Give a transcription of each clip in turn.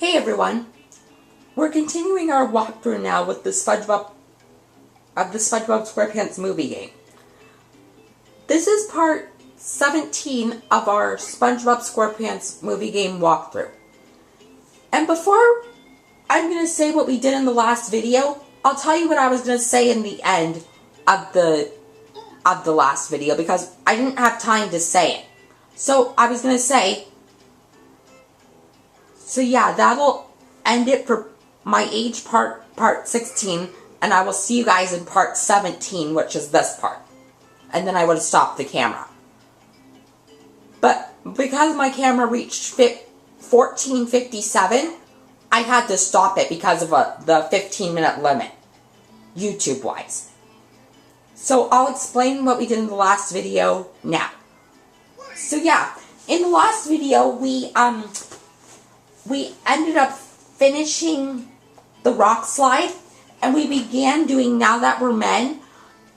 Hey everyone, we're continuing our walkthrough now with the SpongeBob Squarepants movie game. This is part 17 of our SpongeBob Squarepants movie game walkthrough. And before I'm going to say what we did in the last video, I'll tell you what I was going to say in the end of the last video because I didn't have time to say it. So I was going to say, so yeah, that'll end it for my age part 16, and I will see you guys in part 17, which is this part. And then I would have stopped the camera. But because my camera reached 14:57, I had to stop it because of the 15-minute limit, YouTube-wise. So I'll explain what we did in the last video now. So yeah, in the last video, we ended up finishing the rock slide, and we began doing Now That We're Men,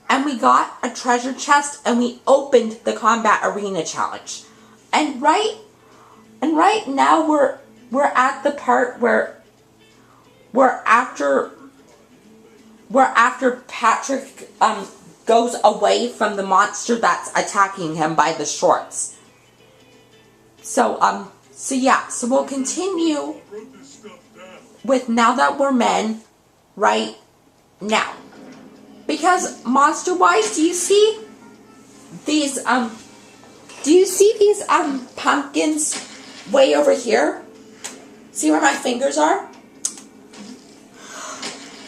and we got a treasure chest, and we opened the Combat Arena Challenge. And right now we're at the part where after Patrick goes away from the monster that's attacking him by the shorts. So yeah, so we'll continue with Now That We're Men right now. Because monster-wise, do you see these pumpkins way over here? See where my fingers are?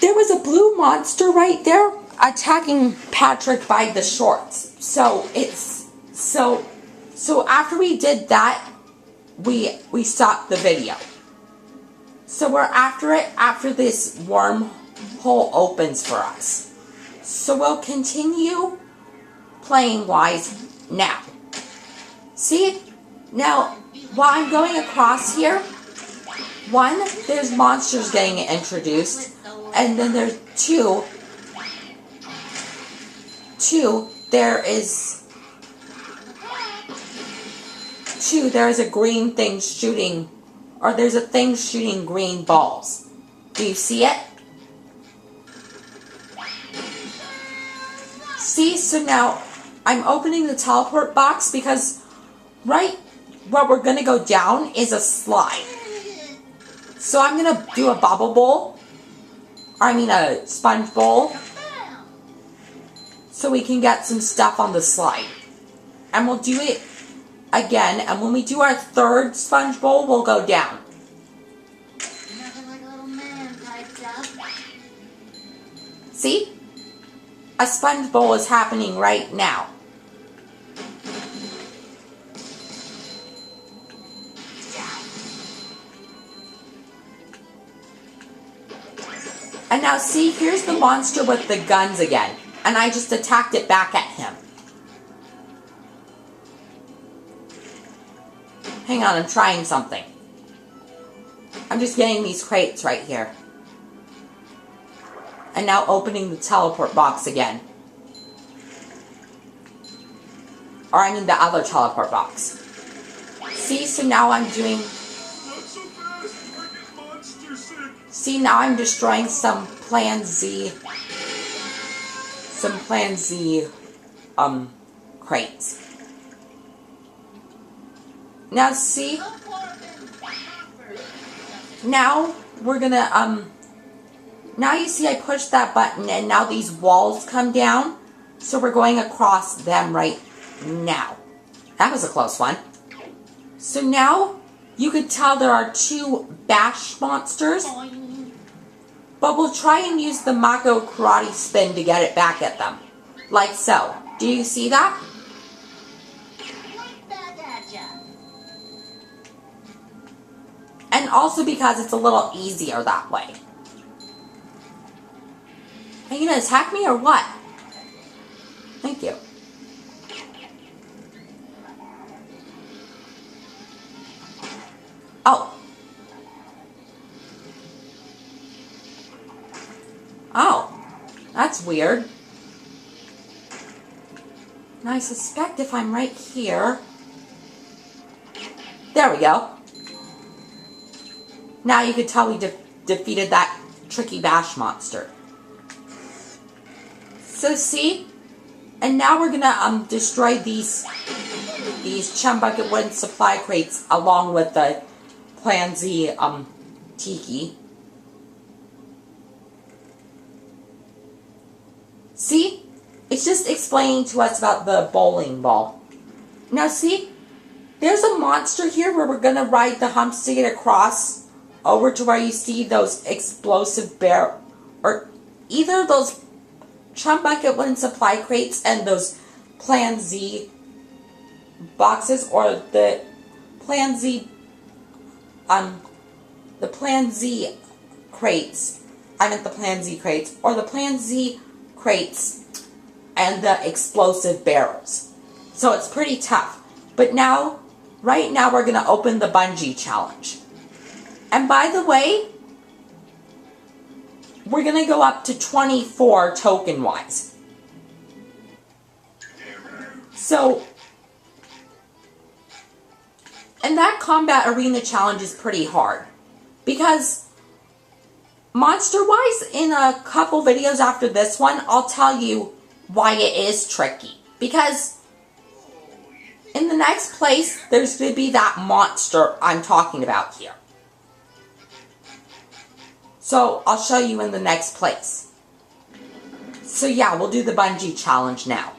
There was a blue monster right there attacking Patrick by the shorts. So after we did that, we stopped the video. So we're after it after this wormhole opens for us. So we'll continue playing wise now. See? Now, while I'm going across here, one, there's monsters getting introduced, and then there's two, there is a green thing shooting, or there's a thing shooting green balls. Do you see it? See, so now I'm opening the teleport box because right where we're going to go down is a slide. So I'm going to do a bubble bowl, a sponge bowl, so we can get some stuff on the slide. And we'll do it again, and when we do our third sponge bowl, we'll go down. See? A sponge bowl is happening right now. And now see, here's the monster with the guns again. And I just attacked it back at him. Hang on, I'm trying something. I'm just getting these crates right here. And now opening the teleport box again. Or the other teleport box. See, so now I'm doing... See, now I'm destroying some Plan Z... crates. Now see, now we're gonna, now you see I pushed that button and now these walls come down. So we're going across them right now. That was a close one. So now you could tell there are two bash monsters. But we'll try and use the Mako karate spin to get it back at them. Like so. Do you see that? And also because it's a little easier that way. Are you going to attack me or what? Thank you. Oh. Oh. That's weird. Now I suspect if I'm right here... There we go. Now you could tell we defeated that tricky bash monster. So see? And now we're gonna destroy these Chum Bucket wooden supply crates along with the Plan Z tiki. See? It's just explaining to us about the bowling ball. Now see? There's a monster here where we're gonna ride the humps to get across over to where you see those explosive bear, or either those Chum Bucket wooden supply crates and those Plan Z boxes, or the Plan Z crates. I meant the Plan Z crates, or the Plan Z crates and the explosive barrels. So it's pretty tough. But now, right now, we're gonna open the bungee challenge. And by the way, we're going to go up to 24 token-wise. So, and that combat arena challenge is pretty hard. Because, monster-wise, in a couple videos after this one, I'll tell you why it is tricky. Because, in the next place, there's going to be that monster I'm talking about here. So, I'll show you in the next place. So yeah, we'll do the bungee challenge now.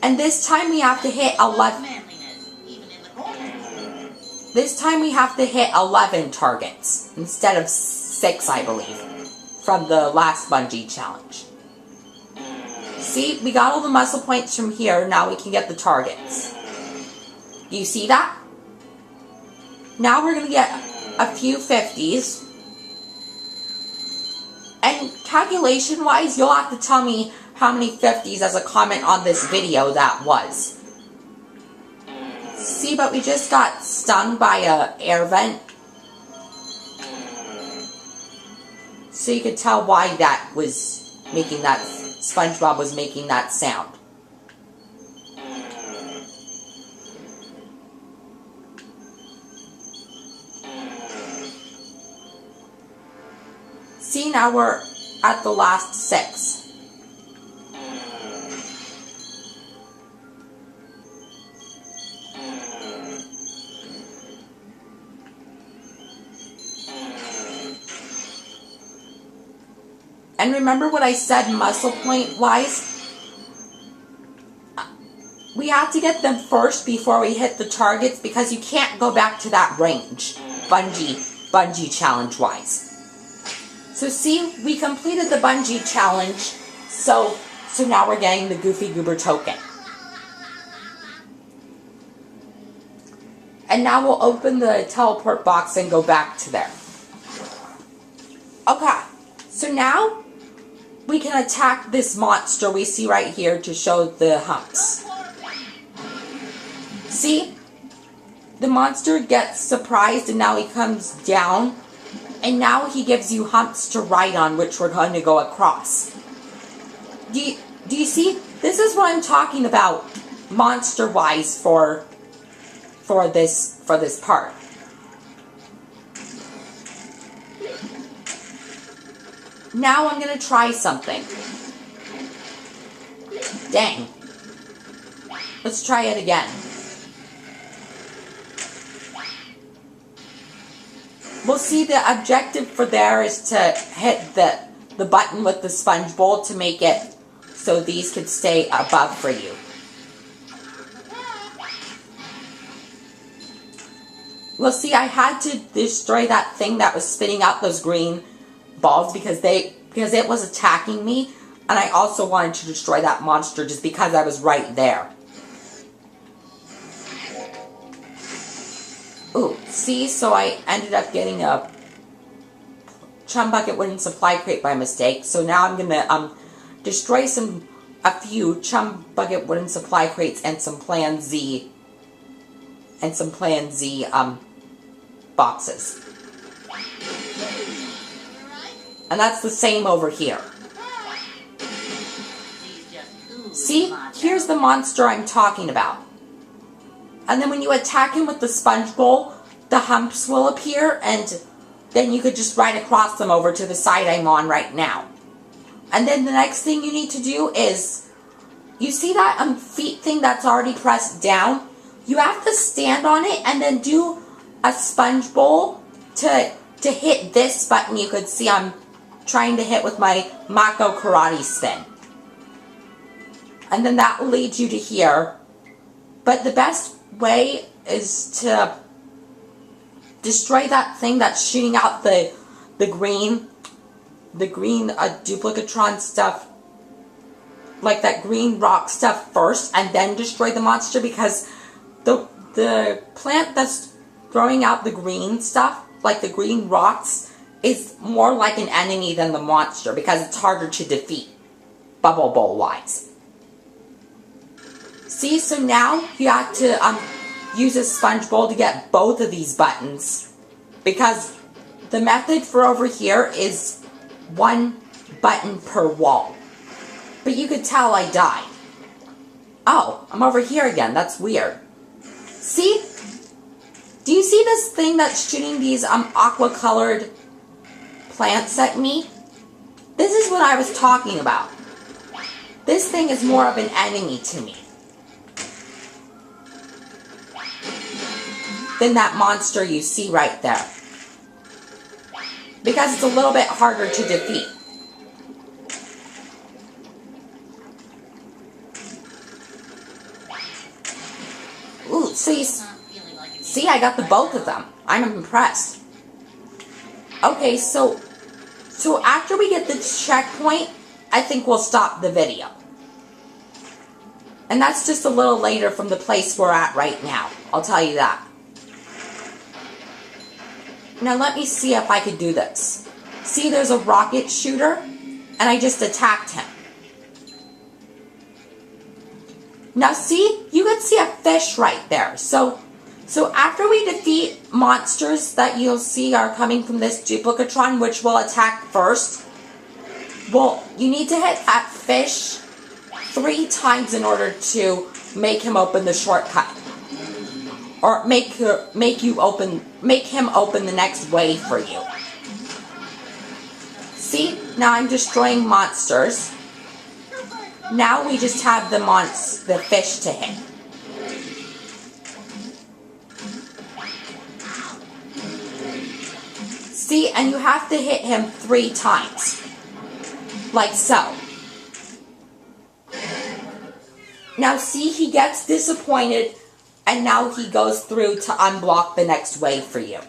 And this time we have to hit 11. This time we have to hit 11 targets instead of 6, I believe, from the last bungee challenge. See, we got all the muscle points from here. Now we can get the targets. Do you see that? Now we're going to get a few 50s. And calculation-wise, you'll have to tell me how many 50s as a comment on this video that was. See, but we just got stung by a air vent. So you could tell why that was making that, SpongeBob was making that sound. See, now we're at the last 6. And remember what I said muscle point wise? We have to get them first before we hit the targets because you can't go back to that range, bungee challenge wise. So see, we completed the bungee challenge, so now we're getting the Goofy Goober token. And now we'll open the teleport box and go back to there. Okay, so now we can attack this monster we see right here to show the humps. See? The monster gets surprised and now he comes down. And now he gives you humps to ride on, which we're going to go across. Do you see? This is what I'm talking about, monster-wise, for this part. Now I'm going to try something. Dang. Let's try it again. We'll see the objective for there is to hit the button with the sponge bowl to make it so these could stay above for you. Well, see, I had to destroy that thing that was spitting out those green balls because it was attacking me, and I also wanted to destroy that monster just because I was right there. Ooh, see, so I ended up getting a Chum Bucket wooden supply crate by mistake. So now I'm gonna destroy a few Chum Bucket wooden supply crates and some Plan Z boxes. And that's the same over here. See, here's the monster I'm talking about. And then when you attack him with the sponge bowl, the humps will appear, and then you could just ride across them over to the side I'm on right now. And then the next thing you need to do is, you see that feet thing that's already pressed down? You have to stand on it and then do a sponge bowl to hit this button you could see I'm trying to hit with my Mako karate spin. And then that will lead you to here. But the best way is to destroy that thing that's shooting out the green duplicatron stuff, like that green rock stuff first, and then destroy the monster, because the plant that's throwing out the green stuff, like the green rocks, is more like an enemy than the monster, because it's harder to defeat, bubble bowl wise. See, so now you have to use a sponge bowl to get both of these buttons, because the method for over here is 1 button per wall. But you could tell I died. Oh, I'm over here again. That's weird. See? Do you see this thing that's shooting these aqua colored plants at me? This is what I was talking about. This thing is more of an enemy to me than that monster you see right there, because it's a little bit harder to defeat. Ooh, so you see, I got the both of them. I'm impressed. Okay, so after we get the checkpoint, I think we'll stop the video. And that's just a little later from the place we're at right now. I'll tell you that. Now let me see if I could do this. See, there's a rocket shooter, and I just attacked him. Now see, you can see a fish right there. So after we defeat monsters that you'll see are coming from this duplicatron, which will attack first, well, you need to hit that fish 3 times in order to make him open the shortcut. Or make him open the next way for you. See, now I'm destroying monsters. Now we just have the fish to hit. See, and you have to hit him 3 times. Like so. Now see, he gets disappointed, and now he goes through to unblock the next way for you.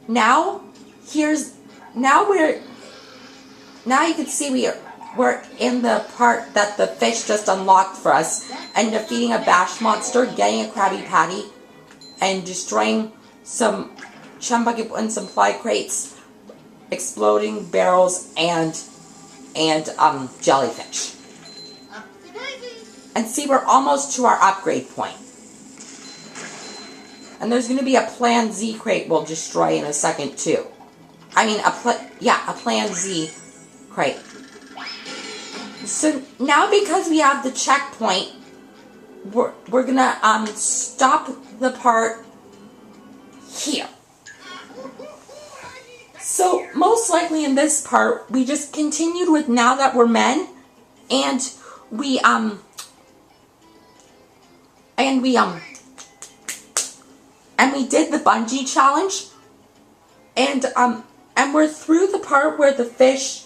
Now you can see we're in the part that the fish just unlocked for us, and defeating a bash monster, getting a Krabby Patty, and destroying some chum bucket and some supply crates, exploding barrels, and jellyfish. And see, we're almost to our upgrade point. And there's going to be a Plan Z crate we'll destroy in a second too. I mean, a Plan Z crate. So now, because we have the checkpoint, we're gonna stop the part here. So most likely in this part, we just continued with Now That We're Men, and we did the bungee challenge, and we're through the part where the fish,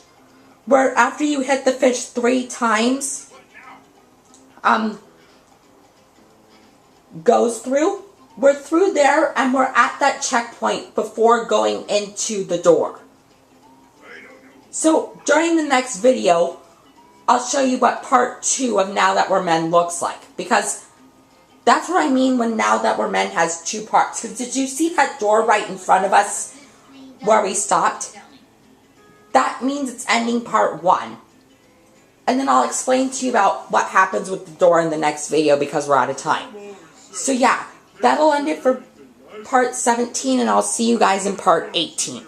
where after you hit the fish 3 times, goes through. We're through there, and we're at that checkpoint before going into the door. So during the next video, I'll show you what part 2 of Now That We're Men looks like, because that's what I mean when Now That We're Men has 2 parts. Because did you see that door right in front of us where we stopped? That means it's ending part 1. And then I'll explain to you about what happens with the door in the next video, because we're out of time. So yeah, that'll end it for part 17, and I'll see you guys in part 18.